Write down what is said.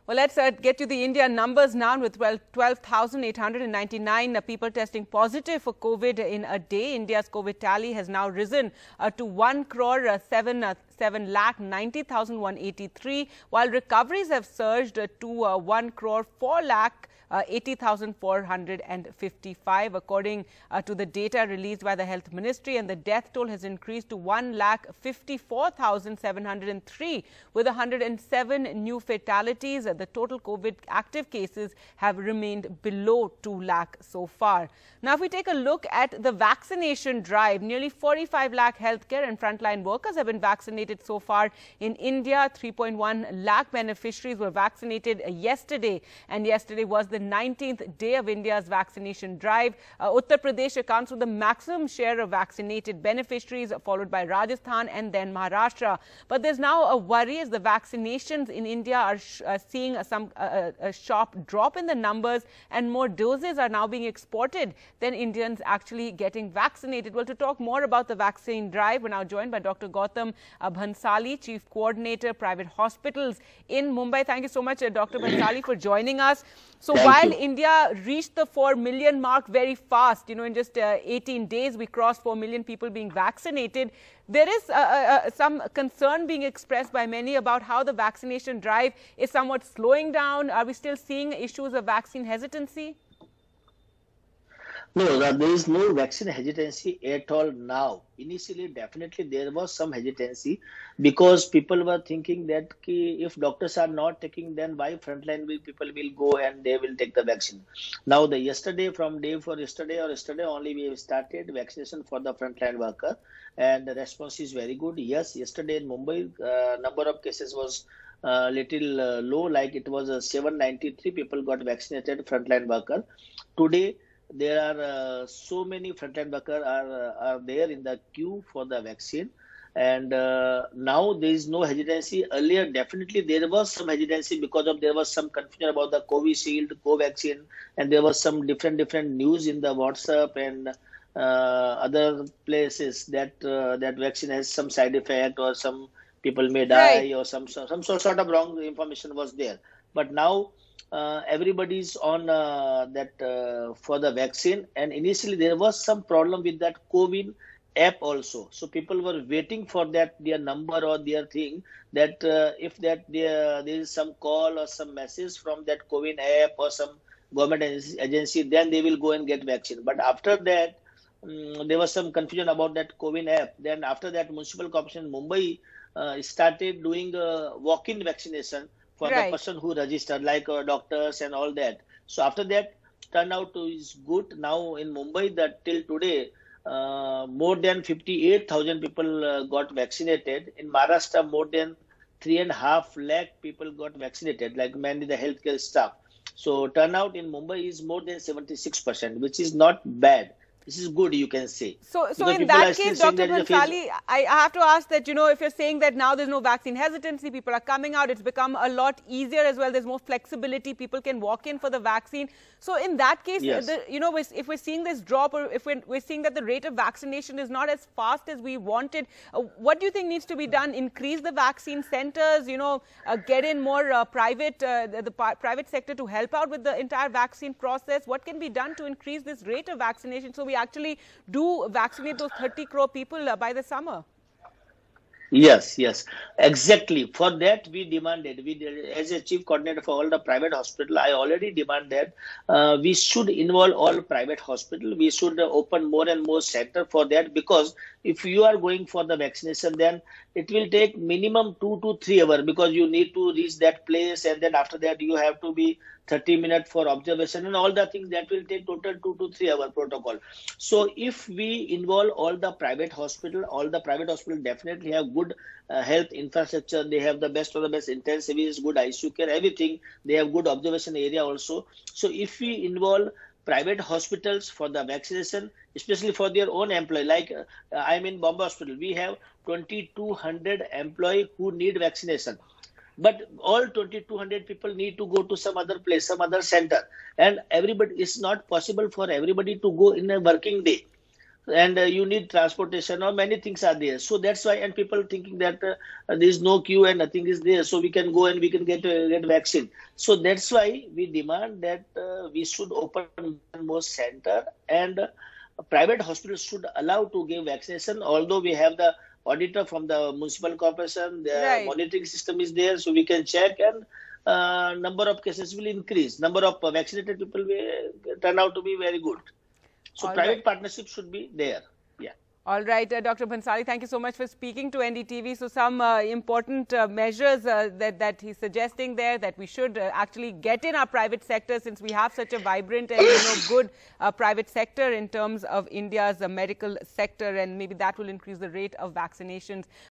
Well, let's get to the India numbers now with 12,899 people testing positive for COVID in a day. India's COVID tally has now risen to 1 crore 7 lakh 90,183, while recoveries have surged to 1 crore 4 lakh 80,455 according to the data released by the Health Ministry, and the death toll has increased to 1,54,703 with 107 new fatalities. The total COVID active cases have remained below 2 lakh so far. Now, if we take a look at the vaccination drive, nearly 45 lakh healthcare and frontline workers have been vaccinated so far in India. 3.1 lakh beneficiaries were vaccinated yesterday, and yesterday was the 19th day of India's vaccination drive. Uttar Pradesh accounts for the maximum share of vaccinated beneficiaries, followed by Rajasthan and then Maharashtra. But there's now a worry as the vaccinations in India are seeing a sharp drop in the numbers, and more doses are now being exported than Indians actually getting vaccinated. Well, to talk more about the vaccine drive, we're now joined by Dr. Gautam Bhansali, Chief Coordinator, Private Hospitals in Mumbai. Thank you so much, Dr. Bhansali, for joining us. So while India reached the 4 million mark very fast, in just 18 days, we crossed 4 million people being vaccinated. There is some concern being expressed by many about how the vaccination drive is somewhat slowing down. Are we still seeing issues of vaccine hesitancy? No, there is no vaccine hesitancy at all now. Initially, definitely there was some hesitancy because people were thinking that if doctors are not taking, then why frontline people will go and they will take the vaccine. Now, from day for yesterday only we have started vaccination for the frontline worker, and the response is very good. Yes, yesterday in Mumbai, number of cases was little low, like it was 793 people got vaccinated, frontline worker. Today, there are so many frontline workers are there in the queue for the vaccine, and now there is no hesitancy. Earlier, definitely there was some hesitancy because there was some confusion about the Covishield, Covaxin, and there was some different news in the WhatsApp and other places that that vaccine has some side effect or some people may die, or some sort of wrong information was there. But now everybody's on for the vaccine, and initially there was some problem with that COVID app also. So people were waiting for that their number or their thing, that if that there is some call or some message from that COVID app or some government agency, then they will go and get vaccine. But after that, there was some confusion about that COVID app. Then after that, Municipal Corporation Mumbai started doing walk-in vaccination for the person who registered, like doctors and all that. So after that, turnout is good. Now in Mumbai, that till today, more than 58,000 people got vaccinated. In Maharashtra, more than 3.5 lakh people got vaccinated, like mainly the healthcare staff. So turnout in Mumbai is more than 76%, which is not bad. This is good, you can say. So in that case, Dr. Bhansali, I have to ask that, if you're saying that now there's no vaccine hesitancy, people are coming out, it's become a lot easier as well. There's more flexibility. People can walk in for the vaccine. So in that case, if we're seeing this drop, or if we're seeing that the rate of vaccination is not as fast as we wanted, what do you think needs to be done? Increase the vaccine centers, get in more private sector to help out with the entire vaccine process. What can be done to increase this rate of vaccination so we actually do vaccinate those 30 crore people by the summer? Yes, exactly. For that, we demanded, as a chief coordinator for all the private hospital, I already demand that we should involve all private hospital. We should open more and more center for that, because if you are going for the vaccination, then it will take minimum 2 to 3 hours, because you need to reach that place, and then after that you have to be 30 minutes for observation and all the things. That will take total 2 to 3 hour protocol. So if we involve all the private hospital definitely have good health infrastructure. They have the best of the best intensivists, good ICU care, everything. They have good observation area also. So if we involve private hospitals for the vaccination, especially for their own employee, like I'm in Bombay Hospital, we have 2,200 employees who need vaccination. But all 2,200 people need to go to some other place, some other center. And everybody, it's not possible for everybody to go in a working day. and you need transportation or many things are there. So that's why, and people thinking that there is no queue and nothing is there, so we can go and we can get vaccine. So that's why we demand that we should open more center, and private hospitals should allow to give vaccination. Although we have the auditor from the municipal corporation, the Right. monitoring system is there, so we can check, and number of cases will increase. Number of vaccinated people will turn out to be very good. So All private right. partnership should be there. Yeah. All right, Dr. Bhansali, thank you so much for speaking to NDTV. So some important measures that he's suggesting there, that we should actually get in our private sector, since we have such a vibrant and good private sector in terms of India's medical sector, and maybe that will increase the rate of vaccinations.